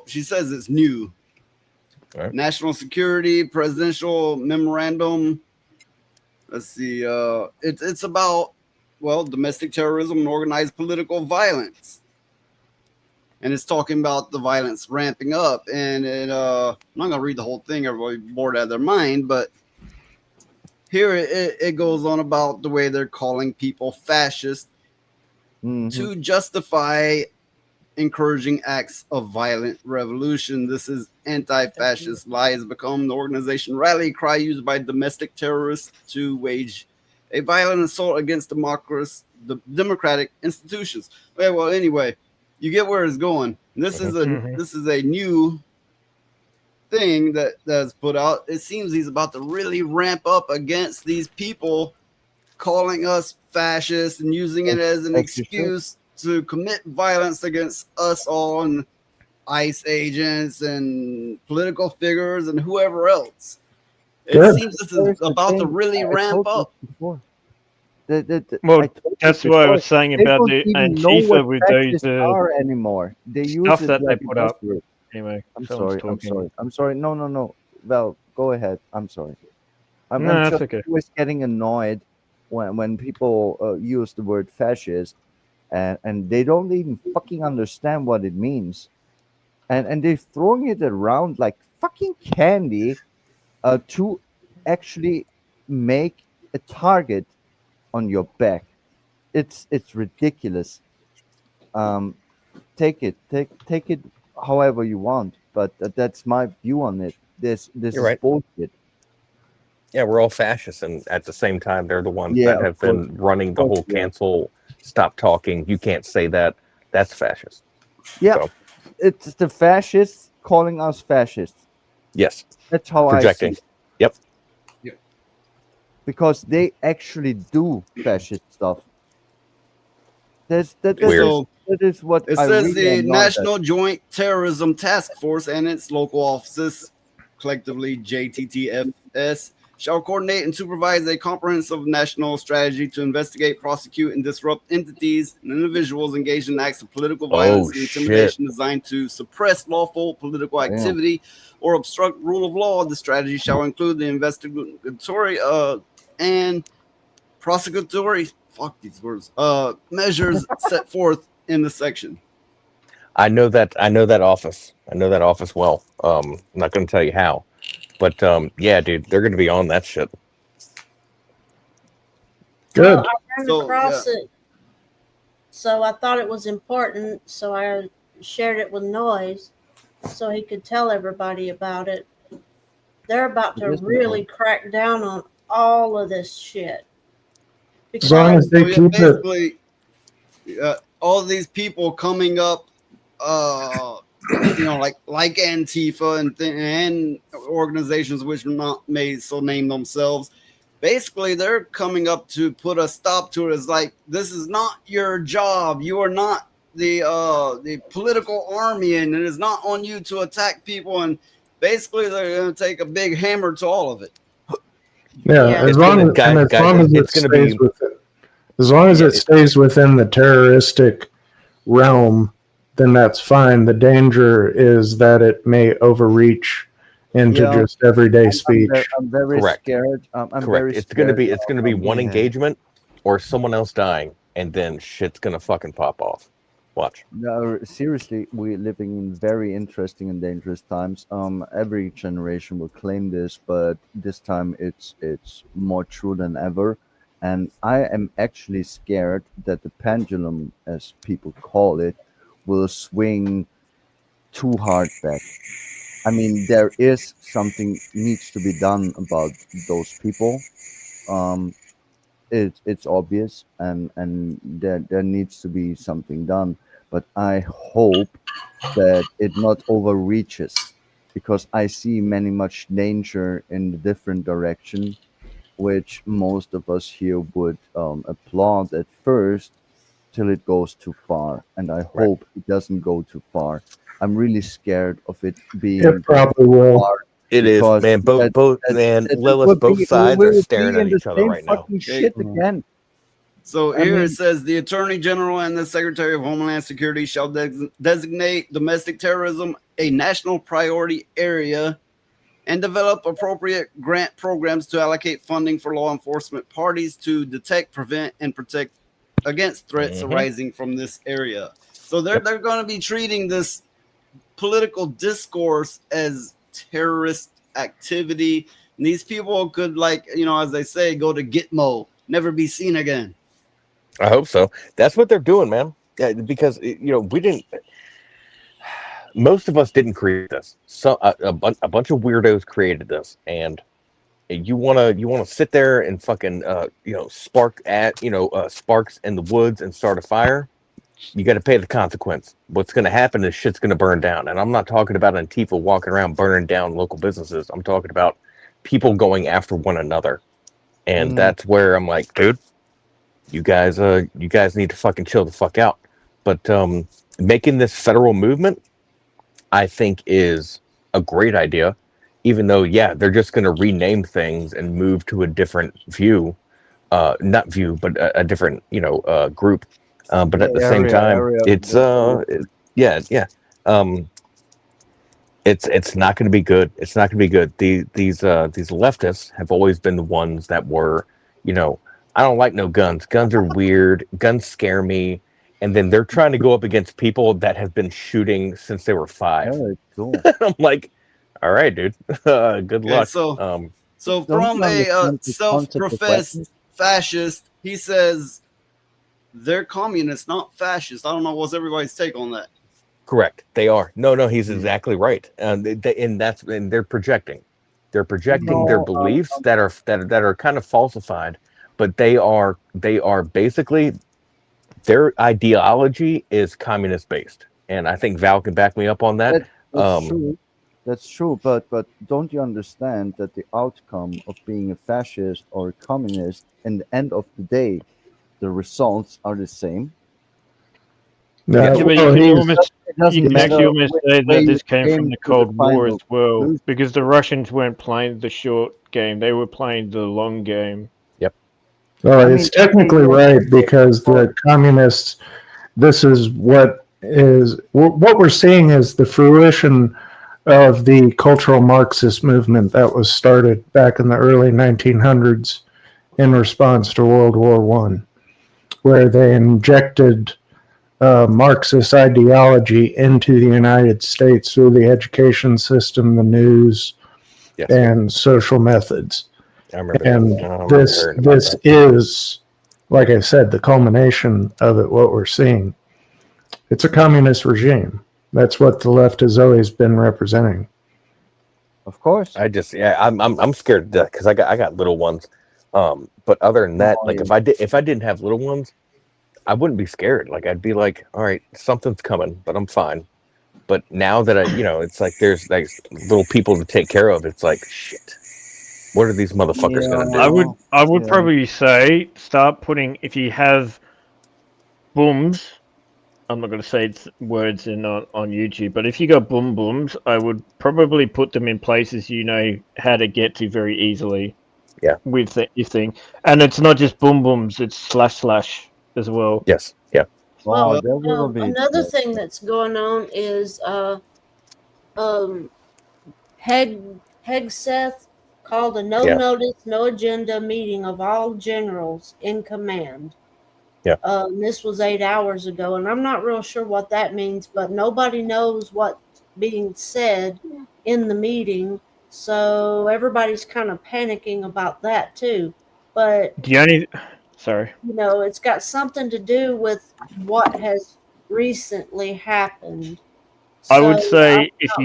she says it's new. Right. National security, presidential memorandum. Let's see. It's about, well, domestic terrorism and organized political violence, and it's talking about the violence ramping up. And I'm not gonna read the whole thing. Everybody bored out of their mind, but here it goes on about the way they're calling people fascist to justify encouraging acts of violent revolution. This is anti-fascist lie has become the organization rally cry used by domestic terrorists to wage a violent assault against democratic institutions. Okay, well, anyway, you get where it's going. This is a new thing that's put out. It seems he's about to really ramp up against these people calling us fascists and using it as an excuse to commit violence against us all and ICE agents and political figures and whoever else. It seems this is about to really ramp up. Well, that's what I was saying about the Antifa with those are anymore. They use stuff it that like they a put up. buzzword. Anyway, I'm someone's sorry. talking. I'm sorry. No. Well, go ahead. I'm sorry. I'm No, just that's okay. always getting annoyed when people use the word fascist and they don't even fucking understand what it means. And they're throwing it around like fucking candy to actually make a target on your back. It's ridiculous. Take it however you want, but that's my view on it. This You're is right. bullshit. Yeah, we're all fascists, and at the same time, they're the ones Yeah, that of have been running the course, whole yeah. cancel, stop talking, you can't say that. That's fascist. Yeah, So, it's the fascists calling us fascists. yes, That's how I see projecting. it. Yep. Because they actually do fascist stuff. Weird. So That is what it I says really the annoyed at. National Joint Terrorism Task Force and its local offices, collectively JTTFS, shall coordinate and supervise a comprehensive national strategy to investigate, prosecute, and disrupt entities and individuals engaged in acts of political violence and shit. intimidation designed to suppress lawful political activity or obstruct rule of law. The strategy shall include the investigatory and prosecutory measures set forth in the section. I know that office. I know that office well. I'm not going to tell you how, but yeah, dude, they're going to be on that shit. Well, Good. I ran across it, so I thought it was important, so I shared it with Noise so he could tell everybody about it. They're about to really crack down on all of this shit. As long as they keep it. Basically, all these people coming up, like Antifa and organizations which are not made so name themselves. Basically, they're coming up to put a stop to it. It's like, this is not your job. You are not the political army, and it is not on you to attack people. And basically, they're going to take a big hammer to all of it. Yeah, as It's long gonna, as guys, as guys, long as it it's gonna stays be. within, as long as it stays within the terroristic realm, then that's fine. The danger is that it may overreach into just everyday speech. I'm very Correct. scared. I'm Correct. very It's gonna be. scared It's gonna be one yeah. engagement or someone else dying, and then shit's gonna fucking pop off. Watch. No, seriously, we're living in very interesting and dangerous times. Every generation will claim this, but this time it's more true than ever. And I am actually scared that the pendulum, as people call it, will swing too hard back. I mean, there is something needs to be done about those people. Um, it's obvious, and there needs to be something done. But I hope that it not overreaches, because I see many much danger in the different direction, which most of us here would applaud at first till it goes too far. And I hope it doesn't go too far. I'm really scared of it being It probably will. far. It is, Because man. Both, man. Lilith, both sides are staring at each other right now. Shit again. So here it says the Attorney General and the Secretary of Homeland Security shall designate domestic terrorism a national priority area and develop appropriate grant programs to allocate funding for law enforcement parties to detect, prevent, and protect against threats arising from this area. So they're going to be treating this political discourse as terrorist activity. And these people could, like, as they say, go to Gitmo, never be seen again. I hope so. That's what they're doing, man. Yeah, because we didn't. Most of us didn't create this. So a bunch of weirdos created this, and you wanna sit there and fucking sparks in the woods and start a fire. You got to pay the consequence. What's going to happen is shit's going to burn down. And I'm not talking about Antifa walking around burning down local businesses. I'm talking about people going after one another. And that's where I'm like, dude, you guys need to fucking chill the fuck out. But making this federal movement, I think, is a great idea. Even though, they're just going to rename things and move to a different view, not view, but a different, group. But at the same time, it's it's not going to be good. It's not going to be good. These leftists have always been the ones that were, I don't like no guns. Guns are weird. Guns scare me. And then they're trying to go up against people that have been shooting since they were 5. Yeah, cool. I'm like, all right, dude. Good luck. So from a self-professed fascist, he says they're communists, not fascists. I don't know what's everybody's take on that. Correct. They are. No, he's exactly right. And they're projecting. They're projecting their beliefs that are kind of falsified, but they are basically, their ideology is communist based. And I think Val can back me up on that. That's true. That's true, but don't you understand that the outcome of being a fascist or a communist, in the end of the day, the results are the same? You can actually almost say that this came from the Cold War as well, because the Russians weren't playing the short game; they were playing the long game. Yep. Well, it's technically right, because the communists. This is what we're seeing is the fruition of the cultural Marxist movement that was started back in the early 1900s in response to World War I, where they injected Marxist ideology into the United States through the education system, the news, and social methods. I remember and this is, like I said, the culmination of it, what we're seeing. It's a communist regime. That's what the left has always been representing. Of course. I'm scared to death because I got little ones. But other than that, like if I didn't have little ones, I wouldn't be scared. Like I'd be like, all right, something's coming, but I'm fine. But now that it's like there's like little people to take care of. It's like shit. What are these motherfuckers gonna do? I would probably say start putting, if you have booms. I'm not going to say words on YouTube, but if you got boom booms, I would probably put them in places you know how to get to very easily. Yeah. With your thing, and it's not just boom booms; it's slash as well. Yes. Yeah. Well, another thing that's going on is Hegseth called a no notice, no agenda meeting of all generals in command. Yeah. This was 8 hours ago, and I'm not real sure what that means, but nobody knows what's being said in the meeting, so everybody's kind of panicking about that too. But it's got something to do with what has recently happened. So I would say if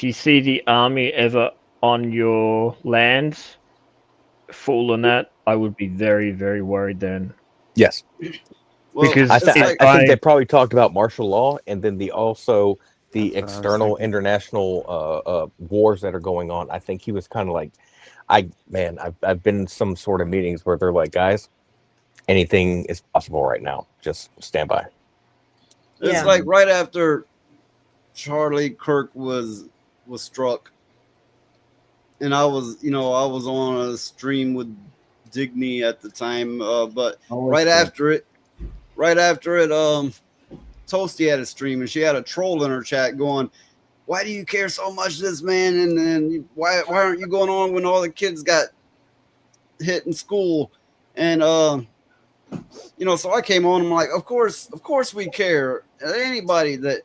you see the army ever on your lands, full on that, I would be very, very worried then. Yes. Well, because I think they probably talked about martial law, and then the external international wars that are going on. I think he was kind of like, I've been in some sort of meetings where they're like, guys, anything is possible right now. Just stand by. It's like right after Charlie Kirk was struck, and I was on a stream with Digny at the time, but Always right good. after it, Toasty had a stream and she had a troll in her chat going, "Why do you care so much, this man? And why aren't you going on when all the kids got hit in school?" And so I came on. I'm like, of course we care. Anybody that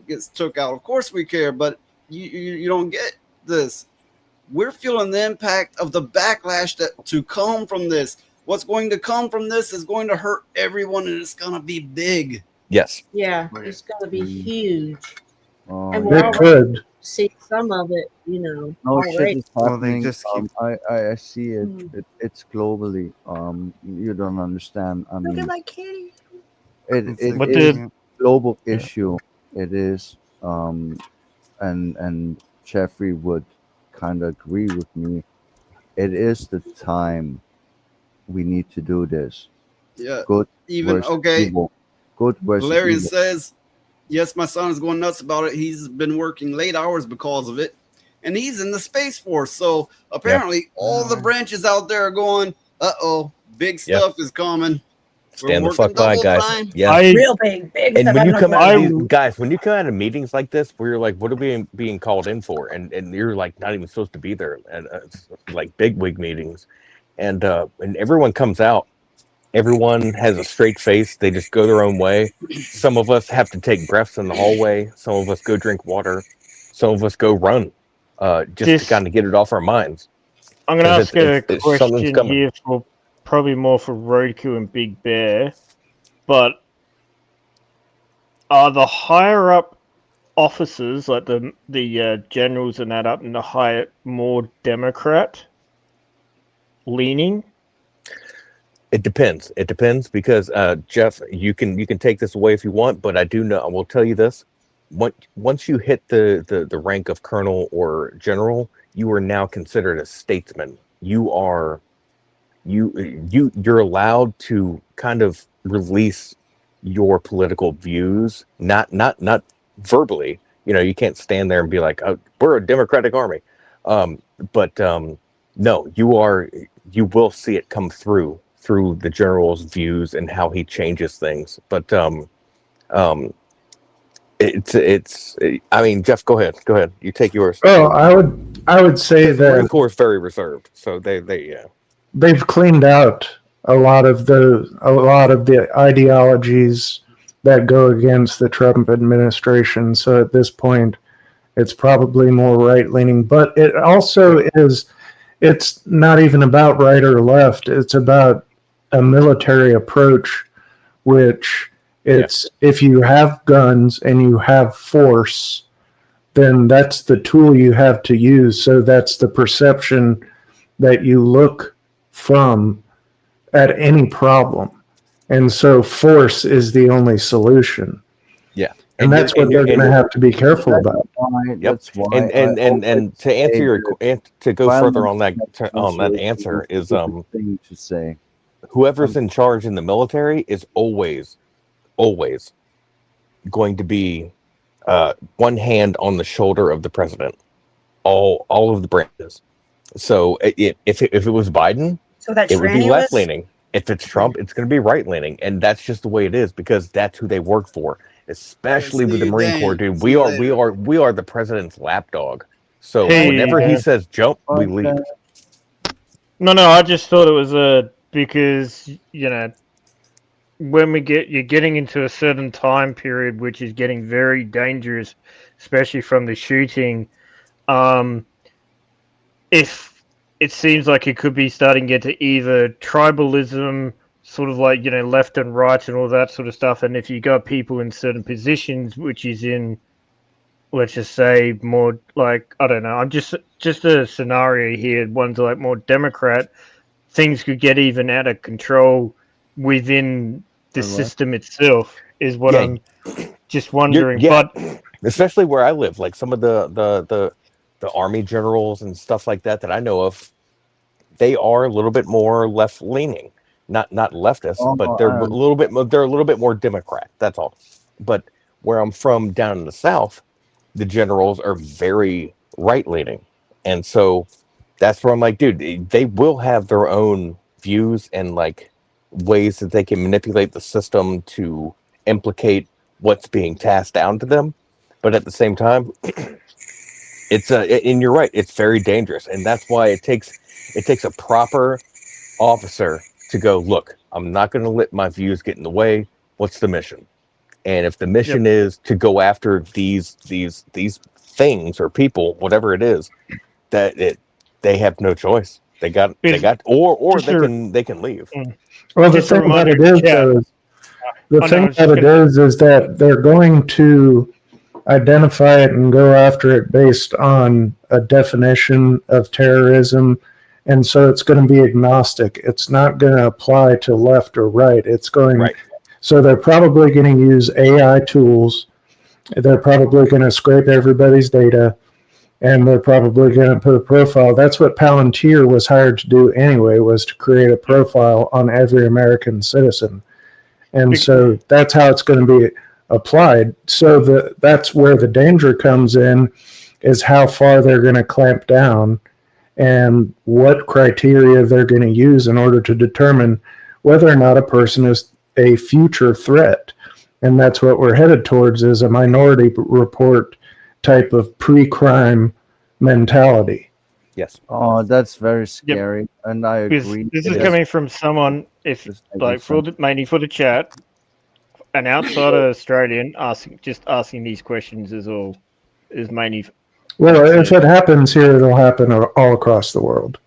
gets took out, of course we care. But you don't get this. We're feeling the impact of the backlash that to come from this. What's going to come from this is going to hurt everyone, and it's going to be big. Yes. Yeah, it's going to be huge. And Yeah. we're It already could. see some of it, No shit already. is Well, they happening. just keep. I see it. Mhm. It's globally. You don't understand. I Look at mean, my kitty. It's it like What is did- yeah. global Yeah. issue. It is. And Jeffrey would kind of agree with me. It is the time we need to do this. Yeah. Good Even versus okay. evil. Good versus Valerian evil. says, "Yes, my son is going nuts about it. He's been working late hours because of it, and he's in the Space Force. So apparently, all the branches out there are going, big Yeah. stuff is coming. Stand We're the fuck working by, double guys. time." Yeah. Real big. And when you come out of these I- guys, when you come out of meetings like this, where you're like, "What are we being called in for?" and you're like not even supposed to be there, and it's like big wig meetings, and everyone comes out. Everyone has a straight face. They just go their own way. Some of us have to take breaths in the hallway. Some of us go drink water. Some of us go run, just to This- kind of get it off our minds. I'm going to 'Cause ask a something's question coming. here for probably more for Roadkill and Big Bear, but are the higher up officers, like the generals and that up in the higher, more Democrat leaning? It depends. It depends because Jeff, you can take this away if you want, but I do know. I will tell you this: once you hit the rank of colonel or general, you are now considered a statesman. You're allowed to kind of release your political views, not verbally. You can't stand there and be like, "Oh, we're a democratic army," but no, you will see it come through the general's views and how he changes things. But um, it's. I mean, Jeff, go ahead. You take yours. Well, I would say The Marine that Corps is very reserved, so they yeah. they've cleaned out a lot of the ideologies that go against the Trump administration. So at this point, it's probably more right leaning. But it also is. It's not even about right or left. It's about a military approach, which it's if you have guns and you have force, then that's the tool you have to use. So that's the perception that you look from at any problem. And so force is the only solution. Yeah. And that's what they're going to have to be careful about. That's why. And to answer your to go further on that answer is thing to say. whoever's in charge in the military is always going to be one hand on the shoulder of the president, all of the branches. So if it was Biden, So that's it would be left leaning. If it's Trump, it's going to be right leaning, and that's just the way it is because that's who they work for. Especially with the Marine Corps, dude. We are the president's lapdog. So whenever he says jump, we leap. No, I just thought it was because when you're getting into a certain time period, which is getting very dangerous, especially from the shooting. If it seems like it could be starting to get to either tribalism, sort of like left and right and all that sort of stuff, and if you got people in certain positions, which is in, let's just say, more like, I don't know, I'm just a scenario here. One's like more Democrat, things could get even out of control within the system itself. Is what I'm just wondering. But especially where I live, like some of the army generals and stuff like that I know of, they are a little bit more left leaning, not leftist, but they're a little bit more Democrat. That's all. But where I'm from, down in the South, the generals are very right leaning, and so that's where I'm like, dude, they will have their own views and like ways that they can manipulate the system to implicate what's being tasked down to them. But at the same time, and you're right, it's very dangerous, and that's why it takes a proper officer to go, look, I'm not going to let my views get in the way. What's the mission? And if the mission is to go after these things or people, whatever it is, they have no choice. They got or they can leave. Well, the Just a thing about reminder, it is, yeah. though, Oh, no, I was just gonna- is that they're going to identify it and go after it based on a definition of terrorism. And so it's going to be agnostic. It's not going to apply to left or right. It's going, Right. So they're probably going to use AI tools. They're probably going to scrape everybody's data, and they're probably going to put a profile. That's what Palantir was hired to do anyway, was to create a profile on every American citizen. And so that's how it's going to be applied. So that's where the danger comes in, is how far they're going to clamp down and what criteria they're going to use in order to determine whether or not a person is a future threat. And that's what we're headed towards, is a Minority Report type of pre-crime mentality. Yes. Oh, that's very scary, and I agree. This is coming from someone, mainly for the chat, an outsider Australian asking these questions is mainly. Well, if it happens here, it'll happen all across the world.